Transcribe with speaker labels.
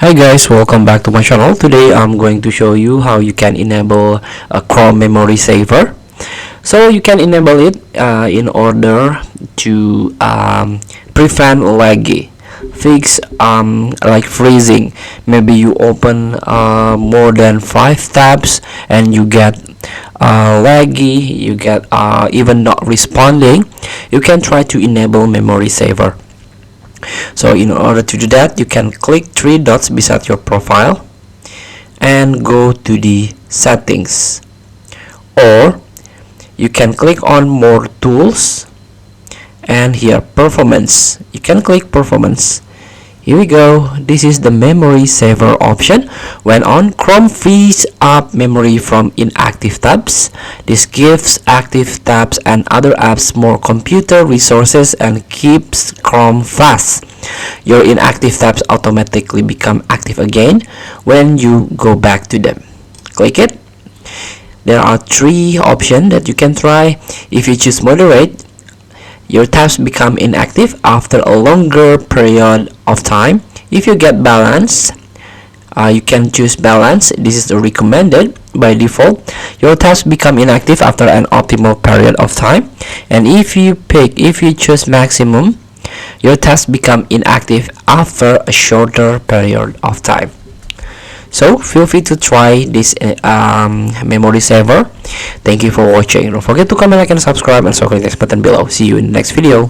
Speaker 1: Hi guys, welcome back to my channel. Today I'm going to show you how you can enable a Chrome memory saver. So you can enable it in order to prevent laggy, fix like freezing. Maybe you open more than 5 tabs and you get laggy, you get even not responding. You can try to enable memory saver. So in order to do that, you can click three dots beside your profile and go to the settings, or you can click on more tools and here performance. You can click performance. Here we go. This is the memory saver option. When on, Chrome frees up memory from inactive tabs. This gives active tabs and other apps more computer resources and keeps Chrome fast. Your inactive tabs automatically become active again when you go back to them. Click it. There are three options that you can try. If you choose moderate, your tabs become inactive after a longer period of time. If you get balance, you can choose balance. This is the recommended by default. Your tabs become inactive after an optimal period of time. And if you choose maximum, your tabs become inactive after a shorter period of time. So feel free to try this memory saver. Thank you for watching. Don't forget to comment, like, and subscribe, and click the next button below. See you in the next video.